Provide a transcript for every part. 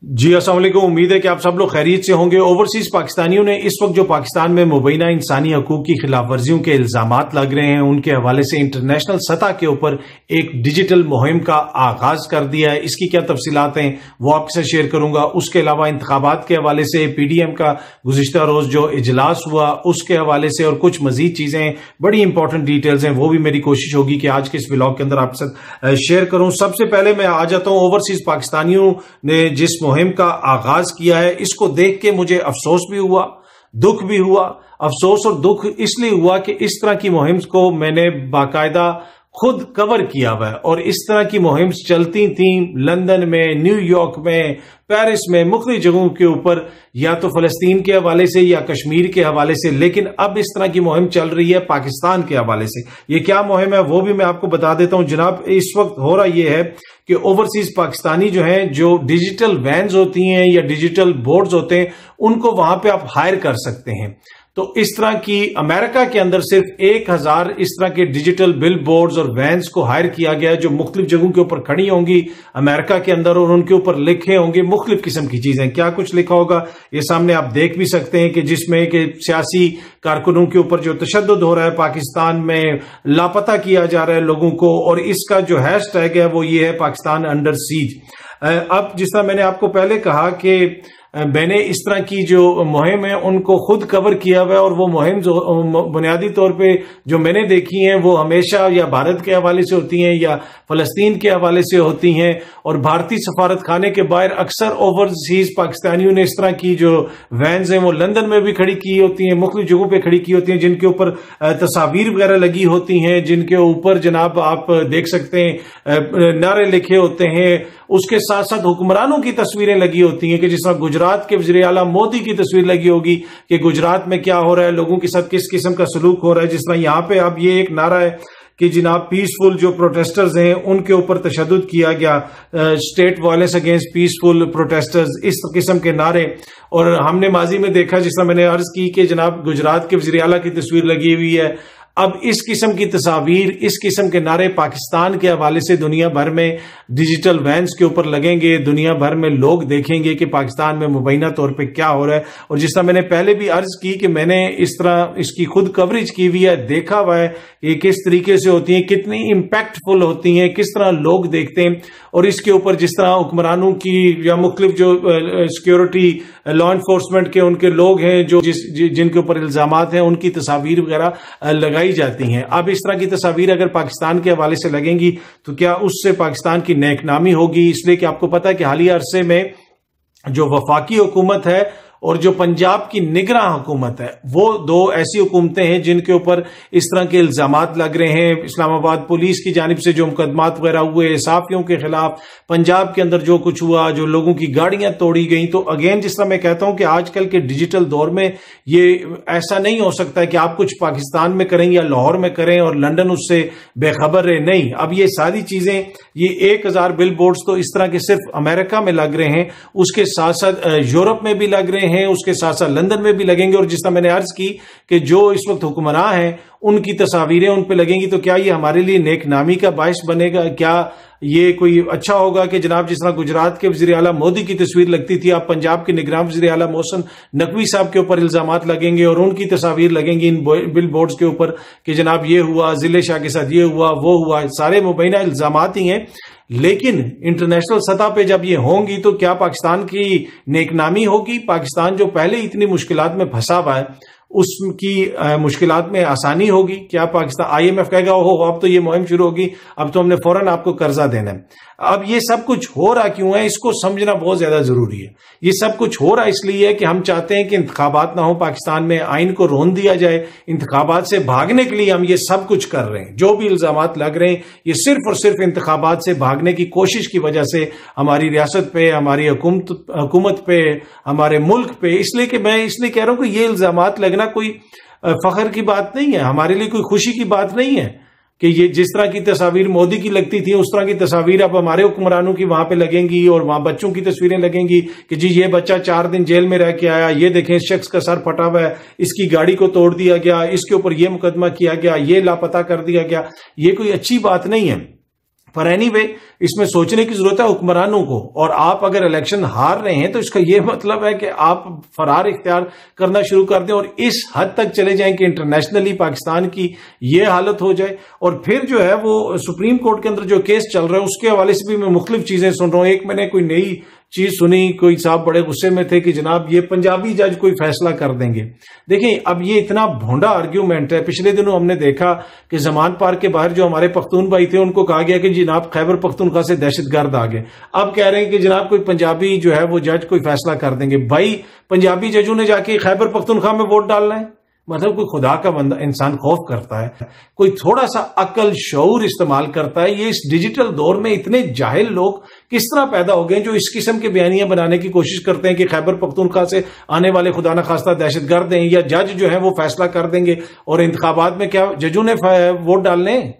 جی السلام علیکم، امید ہے کہ آپ سب لوگ خیریت سے ہوں گے۔ اوورسیز پاکستانیوں نے اس وقت جو پاکستان میں مبینہ انسانی حقوق کی خلاف ورزیوں کے الزامات لگ رہے ہیں ان کے حوالے سے انٹرنیشنل سطح کے اوپر ایک ڈیجیٹل مہم کا آغاز کر دیا ہے۔ اس کی کیا تفصیلات ہیں وہ آپ کے ساتھ شیئر کروں گا۔ اس کے علاوہ انتخابات کے حوالے سے پی ڈی ایم کا گزشتہ روز جو اجلاس ہوا اس کے حوالے سے اور کچھ مزید چیزیں بڑی امپورٹنٹ ڈیٹیلز ہیں وہ بھی میری کوشش ہوگی کہ آج کے اس ولاگ کے اندر آپ کے ساتھ شیئر کروں۔ سب سے پہلے میں آ جاتا ہوں اوورسیز پاکستانیوں نے جس مہم کا آغاز کیا ہے اس کو دیکھ کے مجھے افسوس بھی ہوا، دکھ بھی ہوا۔ افسوس اور دکھ اس لیے ہوا کہ اس طرح کی مہم کو میں نے باقاعدہ خود کور کیا ہوا ہے اور اس طرح کی مہم چلتی تھیں لندن میں، نیو یارک میں، پیرس میں، مختلف جگہوں کے اوپر، یا تو فلسطین کے حوالے سے یا کشمیر کے حوالے سے، لیکن اب اس طرح کی مہم چل رہی ہے پاکستان کے حوالے سے۔ یہ کیا مہم ہے وہ بھی میں آپ کو بتا دیتا ہوں جناب۔ اس وقت ہو رہا یہ ہے کہ اوورسیز پاکستانی جو ہیں، جو ڈیجیٹل وینز ہوتی ہیں یا ڈیجیٹل بورڈز ہوتے ہیں، ان کو وہاں پہ آپ ہائر کر سکتے ہیں۔ تو اس طرح کی امریکہ کے اندر صرف 1000 اس طرح کے ڈیجیٹل بل بورڈز اور وینز کو ہائر کیا گیا جو مختلف جگہوں کے اوپر کھڑی ہوں گی امریکہ کے اندر، اور ان کے اوپر لکھے ہوں گے مختلف قسم کی چیزیں۔ کیا کچھ لکھا ہوگا یہ سامنے آپ دیکھ بھی سکتے ہیں کہ جس میں کہ سیاسی کارکنوں کے اوپر جو تشدد ہو رہا ہے پاکستان میں، لاپتہ کیا جا رہا ہے لوگوں کو، اور اس کا جو ہیش ٹیگ ہے وہ یہ ہے پاکستان انڈر سیج۔ اب جس طرح میں نے آپ کو پہلے کہا کہ میں نے اس طرح کی جو مہم ہے ان کو خود کور کیا ہوا ہے، اور وہ مہم جو بنیادی طور پہ جو میں نے دیکھی ہیں وہ ہمیشہ یا بھارت کے حوالے سے ہوتی ہیں یا فلسطین کے حوالے سے ہوتی ہیں، اور بھارتی سفارت خانے کے باہر اکثر اوورسیز پاکستانیوں نے اس طرح کی جو وینز ہیں وہ لندن میں بھی کھڑی کی ہوتی ہیں، مختلف جگہوں پہ کھڑی کی ہوتی ہیں، جن کے اوپر تصاویر وغیرہ لگی ہوتی ہیں، جن کے اوپر جناب آپ دیکھ سکتے ہیں نعرے لکھے ہوتے ہیں۔ اس کے ساتھ ساتھ حکمرانوں کی تصویریں لگی ہوتی ہیں کہ جس طرح گجرات کے وزیر اعلیٰ مودی کی تصویر لگی ہوگی کہ گجرات میں کیا ہو رہا ہے، لوگوں کے ساتھ کس قسم کا سلوک ہو رہا ہے۔ جس طرح یہاں پہ اب یہ ایک نعرہ ہے کہ جناب پیسفل جو پروٹیسٹرز ہیں ان کے اوپر تشدد کیا گیا، state violence against peaceful protesters, اس قسم کے نعرے۔ اور ہم نے ماضی میں دیکھا جس طرح میں نے عرض کی کہ جناب گجرات کے وزیر اعلیٰ کی تصویر لگی ہوئی ہے۔ اب اس قسم کی تصاویر، اس قسم کے نعرے پاکستان کے حوالے سے دنیا بھر میں ڈیجیٹل وینز کے اوپر لگیں گے، دنیا بھر میں لوگ دیکھیں گے کہ پاکستان میں مبینہ طور پہ کیا ہو رہا ہے۔ اور جس طرح میں نے پہلے بھی عرض کی کہ میں نے اس طرح اس کی خود کوریج کی ہوئی ہے، دیکھا ہوا ہے کہ کس طریقے سے ہوتی ہیں، کتنی امپیکٹ فل ہوتی ہیں، کس طرح لوگ دیکھتے ہیں، اور اس کے اوپر جس طرح حکمرانوں کی یا مختلف جو سیکیورٹی لا انفورسمنٹ کے ان کے لوگ ہیں جو جن کے اوپر الزامات ہیں ان کی تصاویر وغیرہ لگائی جاتی ہیں۔ اب اس طرح کی تصاویر اگر پاکستان کے حوالے سے لگیں گی تو کیا اس سے پاکستان کی نیک نامی ہوگی؟ اس لیے کہ آپ کو پتا ہے کہ حالیہ عرصے میں جو وفاقی حکومت ہے اور جو پنجاب کی نگراں حکومت ہے، وہ دو ایسی حکومتیں ہیں جن کے اوپر اس طرح کے الزامات لگ رہے ہیں۔ اسلام آباد پولیس کی جانب سے جو مقدمات وغیرہ ہوئے صحافیوں کے خلاف، پنجاب کے اندر جو کچھ ہوا، جو لوگوں کی گاڑیاں توڑی گئیں، تو اگین جس طرح میں کہتا ہوں کہ آج کل کے ڈیجیٹل دور میں یہ ایسا نہیں ہو سکتا کہ آپ کچھ پاکستان میں کریں یا لاہور میں کریں اور لندن اس سے بے خبر رہے۔ نہیں، اب یہ ساری چیزیں، یہ 1000 بل بورڈز تو اس طرح کے صرف امریکہ میں لگ رہے ہیں، اس کے ساتھ ساتھ یورپ میں بھی لگ رہے ہیں، اس کے ساتھ ساتھ لندن میں بھی لگیں گے۔ اور جس طرح میں نے عرض کی کہ جو اس وقت حکمراں ہیں ان کی تصاویریں ان پہ لگیں گی، تو کیا یہ ہمارے لیے نیک نامی کا باعث بنے گا؟ کیا یہ کوئی اچھا ہوگا کہ جناب جس طرح گجرات کے وزیر اعلیٰ مودی کی تصویر لگتی تھی، آپ پنجاب کے نگراں وزیر اعلیٰ محسن نقوی صاحب کے اوپر الزامات لگیں گے اور ان کی تصاویر لگیں گی ان بل بورڈز کے اوپر کہ جناب یہ ہوا، ضلع شاہ کے ساتھ یہ ہوا، وہ ہوا، سارے مبینہ الزامات ہی ہیں۔ لیکن انٹرنیشنل سطح پہ جب یہ ہوں گی تو کیا پاکستان کی نیک نامی ہوگی؟ پاکستان جو پہلے اتنی مشکلات میں پھنسا ہوا ہے اس کی مشکلات میں آسانی ہوگی؟ کیا پاکستان IMF کہے گا اوہ اب تو یہ مہم شروع ہوگی، اب تو ہم نے فوراً آپ کو قرضہ دینا ہے؟ اب یہ سب کچھ ہو رہا کیوں ہے؟ اس کو سمجھنا بہت زیادہ ضروری ہے۔ یہ سب کچھ ہو رہا اس لیے ہے کہ ہم چاہتے ہیں کہ انتخابات نہ ہو پاکستان میں، آئین کو رون دیا جائے، انتخابات سے بھاگنے کے لیے ہم یہ سب کچھ کر رہے ہیں۔ جو بھی الزامات لگ رہے ہیں یہ صرف اور صرف انتخابات سے بھاگنے کی کوشش کی وجہ سے ہماری ریاست پہ، ہماری حکومت پہ، ہمارے ملک پہ، اس لیے کہ میں اس لیے کہہ رہا ہوں کہ یہ الزامات لگنا کوئی فخر کی بات نہیں ہے، ہمارے لیے کوئی خوشی کی بات نہیں ہے کہ یہ جس طرح کی تصاویر مودی کی لگتی تھی اس طرح کی تصاویر اب ہمارے حکمرانوں کی وہاں پہ لگیں گی، اور وہاں بچوں کی تصویریں لگیں گی کہ جی یہ بچہ 4 دن جیل میں رہ کے آیا، یہ دیکھیں اس شخص کا سر پھٹا ہوا ہے، اس کی گاڑی کو توڑ دیا گیا، اس کے اوپر یہ مقدمہ کیا گیا، یہ لاپتہ کر دیا گیا۔ یہ کوئی اچھی بات نہیں ہے۔ پر اینی وے اس میں سوچنے کی ضرورت ہے حکمرانوں کو، اور آپ اگر الیکشن ہار رہے ہیں تو اس کا یہ مطلب ہے کہ آپ فرار اختیار کرنا شروع کر دیں اور اس حد تک چلے جائیں کہ انٹرنیشنلی پاکستان کی یہ حالت ہو جائے۔ اور پھر جو ہے وہ سپریم کورٹ کے اندر جو کیس چل رہا ہے اس کے حوالے سے بھی میں مختلف چیزیں سن رہا ہوں۔ ایک میں نے کوئی نئی چیز سنی، کوئی صاحب بڑے غصے میں تھے کہ جناب یہ پنجابی جج کوئی فیصلہ کر دیں گے۔ دیکھیں اب یہ اتنا بھونڈا آرگیومنٹ ہے۔ پچھلے دنوں ہم نے دیکھا کہ زمان پارک کے باہر جو ہمارے پختون بھائی تھے ان کو کہا گیا کہ جناب خیبر پختونخوا سے دہشت گرد آ گئے، اب کہہ رہے ہیں کہ جناب کوئی پنجابی جو ہے وہ جج کوئی فیصلہ کر دیں گے۔ بھائی پنجابی ججوں نے جا کے خیبر پختونخوا میں ووٹ ڈالنا ہے؟ مطلب کوئی خدا کا بندہ انسان خوف کرتا ہے، کوئی تھوڑا سا عقل شعور استعمال کرتا ہے۔ یہ اس ڈیجیٹل دور میں اتنے جاہل لوگ کس طرح پیدا ہو گئے جو اس قسم کے بیانیاں بنانے کی کوشش کرتے ہیں کہ خیبر پختونخوا سے آنے والے خدا نخواستہ دہشت گرد ہیں، یا جج جو ہے وہ فیصلہ کر دیں گے اور انتخابات میں کیا ججوں نے ووٹ ڈالنے ہیں؟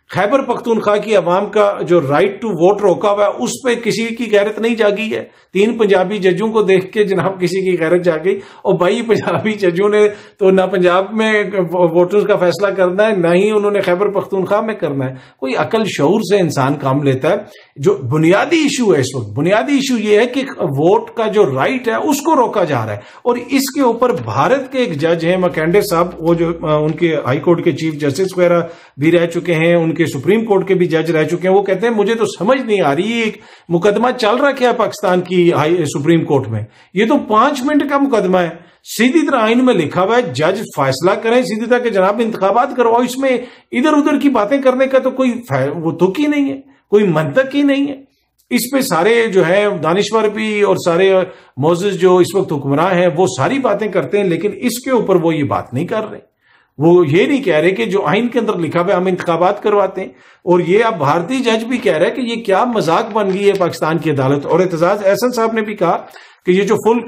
خیبر پختونخوا کی عوام کا جو رائٹ ٹو ووٹ روکا ہوا ہے اس پہ کسی کی غیرت نہیں جاگی ہے۔ 3 پنجابی ججوں کو دیکھ کے جناب کسی کی غیرت جاگی، اور بھائی پنجابی ججوں نے تو نہ پنجاب میں ووٹرز کا فیصلہ کرنا ہے، نہ ہی انہوں نے خیبر پختونخوا میں کرنا ہے۔ کوئی عقل شعور سے انسان کام لیتا ہے۔ جو بنیادی ایشو ہے اس وقت، بنیادی ایشو یہ ہے کہ ووٹ کا جو رائٹ ہے اس کو روکا جا رہا ہے، اور اس کے اوپر بھارت کے ایک جج ہیں مکینڈے صاحب، وہ جو ان کے ہائی کورٹ کے چیف جسٹس وغیرہ بھی رہ چکے ہیں، ان کے سپریم کورٹ کے بھی جج رہ چکے ہیں، وہ کہتے ہیں مجھے تو سمجھ نہیں آ رہی ایک مقدمہ چل رہا کیا پاکستان کی سپریم کورٹ میں، یہ تو 5 منٹ کا مقدمہ ہے۔ سیدھی طرح آئین میں لکھا ہوا ہے جج فیصلہ کریں سیدھی طرح کہ جناب انتخابات کرواؤ، اس میں ادھر ادھر کی باتیں کرنے کا تو کوئی وہ تک ہی نہیں ہے، کوئی منطق ہی نہیں ہے۔ اس پہ سارے جو ہے دانشور بھی اور سارے معزز جو اس وقت حکمراں ہیں وہ ساری باتیں کرتے ہیں، لیکن اس کے اوپر وہ یہ بات نہیں کر رہے۔ وہ یہ نہیں کہہ رہے کہ جو آئین کے اندر لکھا ہوا ہے ہم انتخابات کرواتے ہیں، اور یہ اب بھارتی جج بھی کہہ رہا ہے کہ یہ کیا مذاق بن گئی ہے پاکستان کی عدالت۔ اور اعتزاز احسن صاحب نے بھی کہا کہ یہ جو فل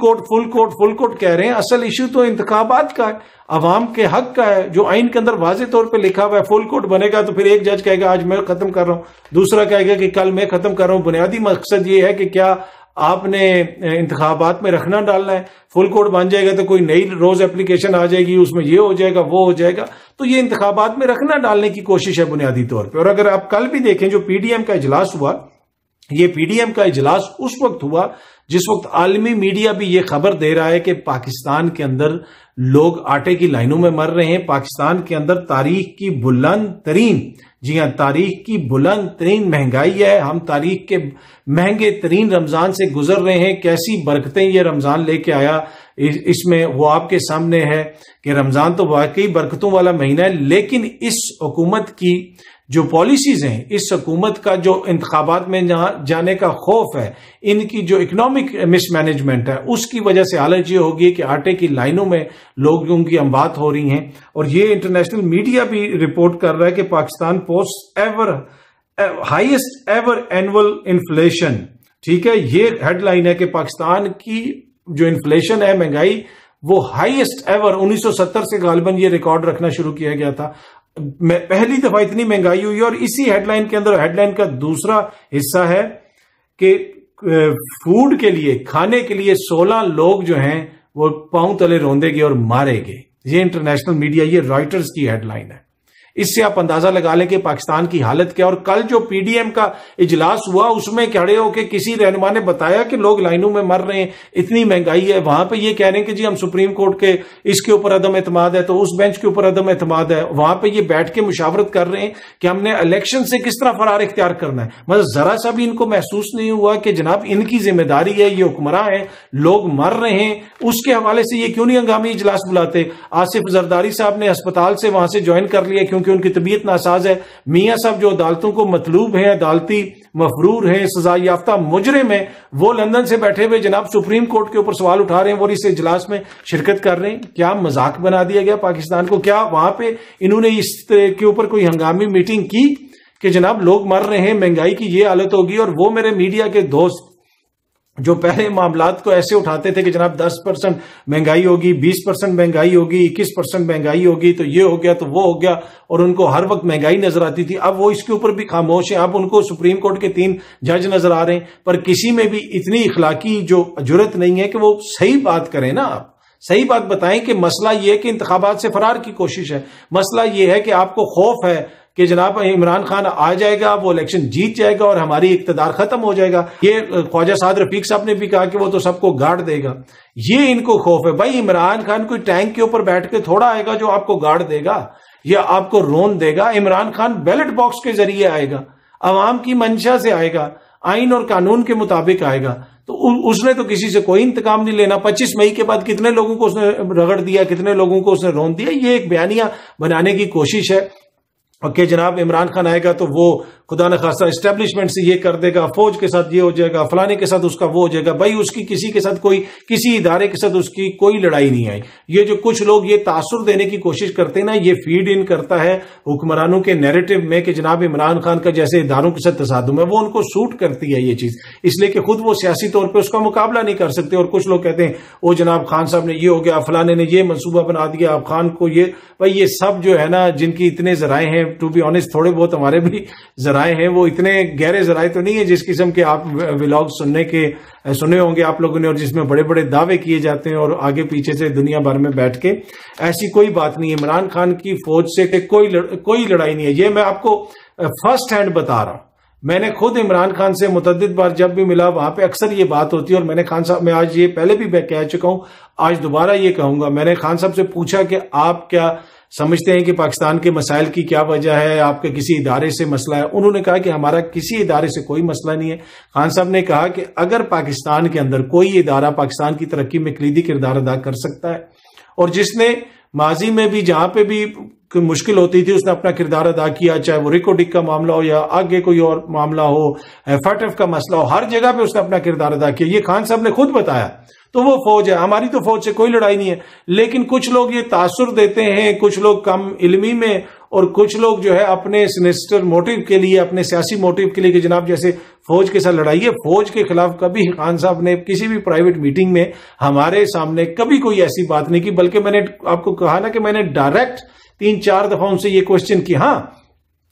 کوٹ کہہ رہے ہیں، اصل ایشو تو انتخابات کا ہے، عوام کے حق کا ہے، جو آئین کے اندر واضح طور پہ لکھا ہوا ہے۔ فل کوٹ بنے گا تو پھر ایک جج کہے گا آج میں ختم کر رہا ہوں، دوسرا کہے گا کہ کل میں ختم کر رہا ہوں۔ بنیادی مقصد یہ ہے کہ کیا آپ نے انتخابات میں رکھنا ڈالنا ہے، فل کوڈ بن جائے گا تو کوئی نئی روز اپلیکیشن آ جائے گی، اس میں یہ ہو جائے گا وہ ہو جائے گا، تو یہ انتخابات میں رکھنا ڈالنے کی کوشش ہے بنیادی طور پہ۔ اور اگر آپ کل بھی دیکھیں جو پی ڈی ایم کا اجلاس ہوا، یہ پی ڈی ایم کا اجلاس اس وقت ہوا جس وقت عالمی میڈیا بھی یہ خبر دے رہا ہے کہ پاکستان کے اندر لوگ آٹے کی لائنوں میں مر رہے ہیں، پاکستان کے اندر تاریخ کی بلند ترین، جی ہاں تاریخ کی بلند ترین مہنگائی ہے، ہم تاریخ کے مہنگے ترین رمضان سے گزر رہے ہیں۔ کیسی برکتیں یہ رمضان لے کے آیا، اس میں وہ آپ کے سامنے ہے کہ رمضان تو واقعی برکتوں والا مہینہ ہے، لیکن اس حکومت کی جو پالیسیز ہیں، اس حکومت کا جو انتخابات میں جانے کا خوف ہے، ان کی جو اکنامک مس مینجمنٹ ہے، اس کی وجہ سے حالت یہ ہوگی کہ آٹے کی لائنوں میں لوگوں کی اموات ہو رہی ہیں۔ اور یہ انٹرنیشنل میڈیا بھی رپورٹ کر رہا ہے کہ Pakistan post highest ever annual inflation, ٹھیک ہے، یہ ہیڈ لائن ہے کہ پاکستان کی جو انفلیشن ہے، مہنگائی، وہ ہائیسٹ ایور 1970 سے غالباً یہ ریکارڈ رکھنا شروع کیا گیا تھا، پہلی دفعہ اتنی مہنگائی ہوئی ہے۔ اور اسی ہیڈ لائن کے اندر ہیڈ لائن کا دوسرا حصہ ہے کہ فوڈ کے لیے، کھانے کے لیے 16 لوگ جو ہیں وہ پاؤں تلے روندے گے اور مارے گئے۔ یہ انٹرنیشنل میڈیا، یہ رائٹرز کی ہیڈ لائن ہے۔ اس سے آپ اندازہ لگا لیں کہ پاکستان کی حالت کیا۔ اور کل جو پی ڈی ایم کا اجلاس ہوا اس میں کھڑے ہو کے کسی رہنما نے بتایا کہ لوگ لائنوں میں مر رہے ہیں، اتنی مہنگائی ہے، وہاں پہ یہ کہہ رہے ہیں کہ جی ہم سپریم کورٹ کے اس کے اوپر عدم اعتماد ہے تو اس بینچ کے اوپر عدم اعتماد ہے، وہاں پہ یہ بیٹھ کے مشاورت کر رہے ہیں کہ ہم نے الیکشن سے کس طرح فرار اختیار کرنا ہے۔ مطلب ذرا سا بھی ان کو محسوس نہیں ہوا کہ جناب ان کی ذمہ داری ہے، یہ حکمراں ہیں، لوگ مر رہے ہیں، اس کے حوالے سے یہ کیوں نہیں ہنگامی اجلاس بلاتے۔ آصف زرداری صاحب نے ہسپتال سے وہاں سے جوائن کر لیا کیونکہ ان کی طبیعت ناساز ہے۔ میاں صاحب جو عدالتوں کو مطلوب ہیں، عدالتی مفرور ہیں، سزا یافتہ مجرم ہیں، وہ لندن سے بیٹھے ہوئے جناب سپریم کورٹ کے اوپر سوال اٹھا رہے ہیں اور اس اجلاس میں شرکت کر رہے ہیں۔ کیا مذاق بنا دیا گیا پاکستان کو؟ کیا وہاں پہ انہوں نے اس کے اوپر کوئی ہنگامی میٹنگ کی کہ جناب لوگ مر رہے ہیں، مہنگائی کی یہ حالت ہوگی؟ اور وہ میرے میڈیا کے دوست جو پہلے معاملات کو ایسے اٹھاتے تھے کہ جناب 10% مہنگائی ہوگی، 20% مہنگائی ہوگی، 21% مہنگائی ہوگی، تو یہ ہو گیا تو وہ ہو گیا، اور ان کو ہر وقت مہنگائی نظر آتی تھی، اب وہ اس کے اوپر بھی خاموش ہیں۔ اب ان کو سپریم کورٹ کے 3 جج نظر آ رہے ہیں، پر کسی میں بھی اتنی اخلاقی جو جرت نہیں ہے کہ وہ صحیح بات کریں نا، آپ صحیح بات بتائیں کہ مسئلہ یہ ہے کہ انتخابات سے فرار کی کوشش ہے، مسئلہ یہ ہے کہ آپ کو خوف ہے کہ جناب عمران خان آ جائے گا، وہ الیکشن جیت جائے گا اور ہماری اقتدار ختم ہو جائے گا. یہ خواجہ سعد رفیق صاحب نے بھی کہا کہ وہ تو سب کو گاڑ دے گا. یہ ان کو خوف ہے. بھائی عمران خان کوئی ٹینک کے اوپر بیٹھ کے تھوڑا آئے گا جو آپ کو گاڑ دے گا یا آپ کو رون دے گا. عمران خان بیلٹ باکس کے ذریعے آئے گا، عوام کی منشا سے آئے گا، آئین اور قانون کے مطابق آئے گا. تو اس نے تو کسی سے کوئی انتقام نہیں لینا. 25 مئی کے بعد کتنے لوگوں کو اس نے رگڑ دیا، کتنے لوگوں کو اس نے رون دیا. یہ ایک بیانیہ بنانے کی کوشش ہے کہ جناب عمران خان آئے گا تو وہ خدا نخواستہ اسٹیبلشمنٹ سے یہ کر دے گا، فوج کے ساتھ یہ ہو جائے گا، فلانے کے ساتھ اس کا وہ ہو جائے گا. بھائی اس کی کسی کے ساتھ کسی ادارے کے ساتھ اس کی کوئی لڑائی نہیں آئی. یہ جو کچھ لوگ یہ تاثر دینے کی کوشش کرتے ہیں نا، یہ فیڈ ان کرتا ہے حکمرانوں کے نیریٹو میں کہ جناب عمران خان کا جیسے اداروں کے ساتھ تصادم ہے. وہ ان کو سوٹ کرتی ہے یہ چیز، اس لیے کہ خود وہ سیاسی طور پہ اس کا مقابلہ نہیں کر سکتے. اور کچھ لوگ کہتے ہیں وہ جناب خان صاحب نے یہ ہو گیا، فلانے نے یہ منصوبہ بنا دیا، اب خان کو یہ. بھائی یہ سب جو ہے نا، جن کی اتنے ذرائع ہیں، ٹو بی آنےسٹ تھوڑے بہت ہمارے بھی ذرائع ہیں، وہ اتنے گہرے ذرائع تو نہیں ہے جس قسم کے آپ ولاگ سنے ہوں گے آپ لوگوں نے، اور جس میں بڑے بڑے دعوے کیے جاتے ہیں اور آگے پیچھے سے دنیا بھر میں بیٹھ کے. ایسی کوئی بات نہیں ہے. عمران خان کی فوج سے کوئی لڑائی نہیں ہے. یہ میں آپ کو فرسٹ ہینڈ بتا رہا ہوں. میں نے خود عمران خان سے متعدد بار جب بھی ملا وہاں پہ اکثر یہ بات ہوتی ہے. اور میں نے خان صاحب، میں آج یہ پہلے بھی کہہ چکا ہوں، آج دوبارہ یہ کہوں گا. میں نے خان صاحب سے پوچھا کہ آپ کیا سمجھتے ہیں کہ پاکستان کے مسائل کی کیا وجہ ہے، آپ کے کسی ادارے سے مسئلہ ہے؟ انہوں نے کہا کہ ہمارا کسی ادارے سے کوئی مسئلہ نہیں ہے. خان صاحب نے کہا کہ اگر پاکستان کے اندر کوئی ادارہ پاکستان کی ترقی میں کلیدی کردار ادا کر سکتا ہے، اور جس نے ماضی میں بھی جہاں پہ بھی مشکل ہوتی تھی اس نے اپنا کردار ادا کیا، چاہے وہ ریکوڈک کا معاملہ ہو یا آگے کوئی اور معاملہ ہو، FATF کا مسئلہ ہو، ہر جگہ پہ اس نے اپنا کردار ادا کیا. یہ خان صاحب نے خود بتایا. تو وہ فوج ہے. ہماری تو فوج سے کوئی لڑائی نہیں ہے. لیکن کچھ لوگ یہ تاثر دیتے ہیں، کچھ لوگ کم علمی میں، اور کچھ لوگ جو ہے اپنے سینسٹر موٹیو کے لیے، اپنے سیاسی موٹیو کے لیے کہ جناب جیسے فوج کے ساتھ لڑائی ہے. فوج کے خلاف کبھی خان صاحب نے کسی بھی پرائیویٹ میٹنگ میں ہمارے سامنے کبھی کوئی ایسی بات نہیں کی. بلکہ میں نے آپ کو کہا نا کہ میں نے ڈائریکٹ 3-4 دفعہ ان سے یہ کوشچن کی. ہاں،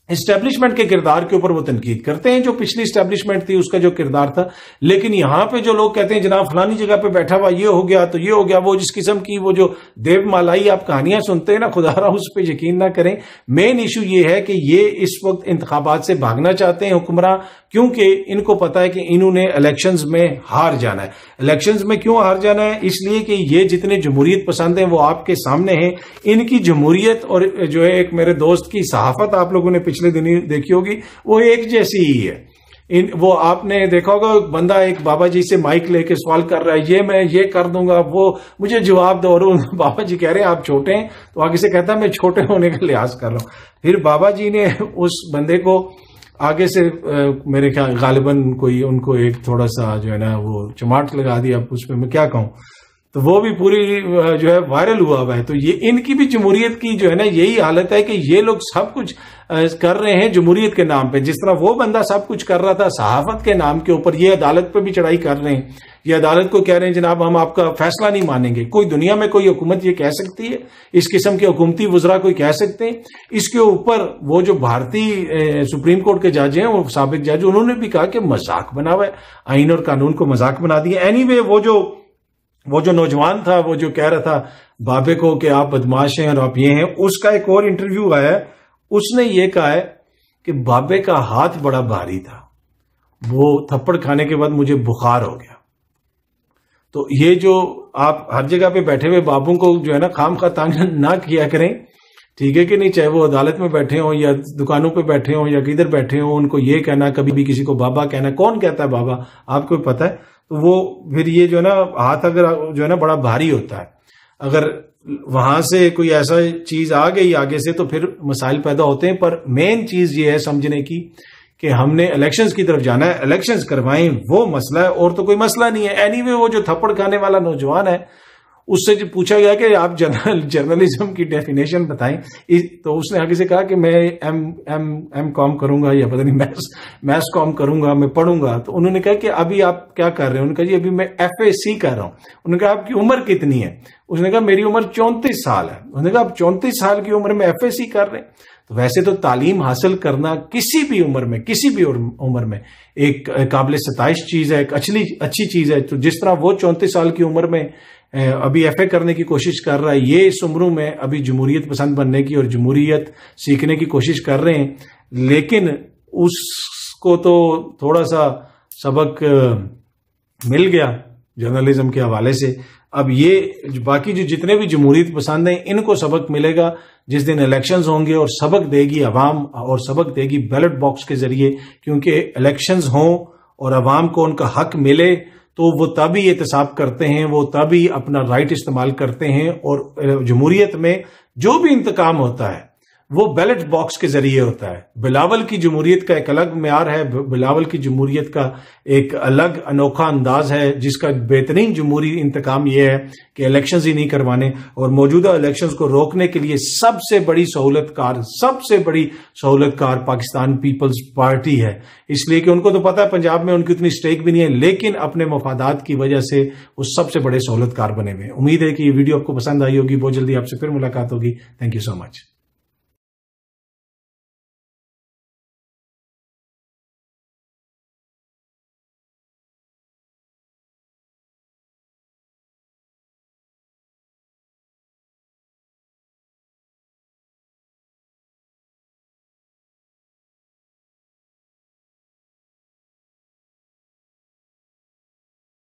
اسٹیبلشمنٹ کے کردار کے اوپر وہ تنقید کرتے ہیں، جو پچھلی اسٹیبلشمنٹ تھی اس کا جو کردار تھا. لیکن یہاں پہ جو لوگ کہتے ہیں جناب فلانی جگہ پہ بیٹھا ہوا یہ ہو گیا تو یہ ہو گیا، وہ جس قسم کی وہ جو دیو مالائی آپ کہانیاں سنتے ہیں نا، خدا را اس پہ یقین نہ کریں. مین ایشو یہ ہے کہ یہ اس وقت انتخابات سے بھاگنا چاہتے ہیں حکمراں، کیونکہ ان کو پتا ہے کہ انہوں نے الیکشنز میں ہار جانا ہے. الیکشنز میں کیوں ہار جانا ہے؟ اس لیے کہ یہ جتنے جمہوریت پسند ہیں وہ آپ کے سامنے ہیں. ان کی جمہوریت اور جو ہے ایک میرے دوست کی صحافت آپ لوگوں نے پچھلے دنوں دیکھی ہوگی، وہ ایک جیسی ہی ہے. وہ آپ نے دیکھا ہوگا بندہ ایک بابا جی سے مائک لے کے سوال کر رہا ہے، یہ میں یہ کر دوں گا، وہ مجھے جواب دو. اور بابا جی کہہ رہے ہیں آپ چھوٹے ہیں، تو آگے سے کہتا ہے میں چھوٹے ہونے کا لحاظ کر رہا ہوں. پھر بابا جی نے اس بندے کو آگے سے میرے خیال غالباً ان کو ایک تھوڑا سا جو ہے نا وہ چماٹ لگا دیا. اس پہ میں کیا کہوں، تو وہ بھی پوری جو ہے وائرل ہوا ہوا ہے. تو یہ ان کی بھی جمہوریت کی جو ہے نا یہی حالت ہے کہ یہ لوگ سب کچھ کر رہے ہیں جمہوریت کے نام پہ. جس طرح وہ بندہ سب کچھ کر رہا تھا صحافت کے نام کے اوپر، یہ عدالت پہ بھی چڑھائی کر رہے ہیں. یہ عدالت کو کہہ رہے ہیں جناب ہم آپ کا فیصلہ نہیں مانیں گے. کوئی دنیا میں کوئی حکومت یہ کہہ سکتی ہے؟ اس قسم کے حکومتی وزراء کوئی کہہ سکتے ہیں؟ اس کے اوپر وہ جو بھارتی سپریم کورٹ کے جج ہیں، وہ سابق جج، انہوں نے بھی کہا کہ مذاق بنا ہوا ہے، آئین اور قانون کو مذاق بنا دیا. اینی وے وہ جو نوجوان تھا، وہ جو کہہ رہا تھا بابے کو کہ آپ بدماش ہیں اور آپ یہ ہیں، اس کا ایک اور انٹرویو آیا. اس نے یہ کہا ہے کہ بابے کا ہاتھ بڑا بھاری تھا، وہ تھپڑ کھانے کے بعد مجھے بخار ہو گیا. تو یہ جو آپ ہر جگہ پہ بیٹھے ہوئے بابوں کو جو ہے نا خام خواہ تانگ نہ کیا کریں، ٹھیک ہے کہ نہیں؟ چاہے وہ عدالت میں بیٹھے ہوں یا دکانوں پہ بیٹھے ہوں یا کدھر بیٹھے ہوں، ان کو یہ کہنا، کبھی بھی کسی کو بابا کہنا. کون کہتا ہے بابا؟ آپ کو پتا ہے. تو وہ پھر یہ جو ہے نا ہاتھ اگر جو ہے نا بڑا بھاری ہوتا ہے، اگر وہاں سے کوئی ایسا چیز آ گئی آگے سے تو پھر مسائل پیدا ہوتے ہیں. پر مین چیز یہ ہے سمجھنے کی کہ ہم نے الیکشنز کی طرف جانا ہے، الیکشنز کروائیں، وہ مسئلہ ہے، اور تو کوئی مسئلہ نہیں ہے. اینی وے وہ جو تھپڑ کھانے والا نوجوان ہے، اس سے جو پوچھا گیا کہ آپ جرنلزم کی ڈیفینیشن بتائیں، تو اس نے آگے سے کہا کہ میں ایم کام کروں گا یا پتہ نہیں میتھس کام کروں گا، میں پڑھوں گا. تو انہوں نے کہا کہ ابھی آپ کیا کر رہے ہیں؟ انہوں نے کہا جی ابھی میں FAC کر رہا ہوں. انہوں نے کہا آپ کی عمر کتنی ہے؟ اس نے کہا میری عمر 34 سال ہے. انہوں نے کہا آپ 34 سال کی عمر میں FAC کر رہے ہیں؟ تو ویسے تو تعلیم حاصل کرنا کسی بھی عمر میں، کسی بھی عمر میں ایک قابل ستائش چیز ہے، ایک اچھی چیز ہے. تو جس طرح وہ 34 سال کی عمر میں ابھی ایف اے کرنے کی کوشش کر رہا ہے، یہ اس عمروں میں ابھی جمہوریت پسند بننے کی اور جمہوریت سیکھنے کی کوشش کر رہے ہیں، لیکن اس کو تو تھوڑا سا سبق مل گیا جرنلزم کے حوالے سے۔ اب یہ باقی جو جتنے بھی جمہوریت پسند ہیں ان کو سبق ملے گا جس دن الیکشنز ہوں گے، اور سبق دے گی عوام اور سبق دے گی بیلٹ باکس کے ذریعے، کیونکہ الیکشنز ہوں اور عوام کو ان کا حق ملے تو وہ تبھی احتساب کرتے ہیں، وہ تبھی اپنا رائٹ استعمال کرتے ہیں، اور جمہوریت میں جو بھی انتقام ہوتا ہے وہ بیلٹ باکس کے ذریعے ہوتا ہے۔ بلاول کی جمہوریت کا ایک الگ معیار ہے، بلاول کی جمہوریت کا ایک الگ انوکھا انداز ہے، جس کا بہترین جمہوری انتقام یہ ہے کہ الیکشنز ہی نہیں کروانے، اور موجودہ الیکشنز کو روکنے کے لیے سب سے بڑی سہولت کار پاکستان پیپلز پارٹی ہے، اس لیے کہ ان کو تو پتا ہے پنجاب میں ان کی اتنی سٹیک بھی نہیں ہے، لیکن اپنے مفادات کی وجہ سے وہ سب سے بڑے سہولت کار بنے ہوئے ہیں۔ امید ہے کہ یہ ویڈیو آپ کو پسند آئی ہوگی، بہت جلدی آپ سے پھر ملاقات ہوگی۔ Thank you so much.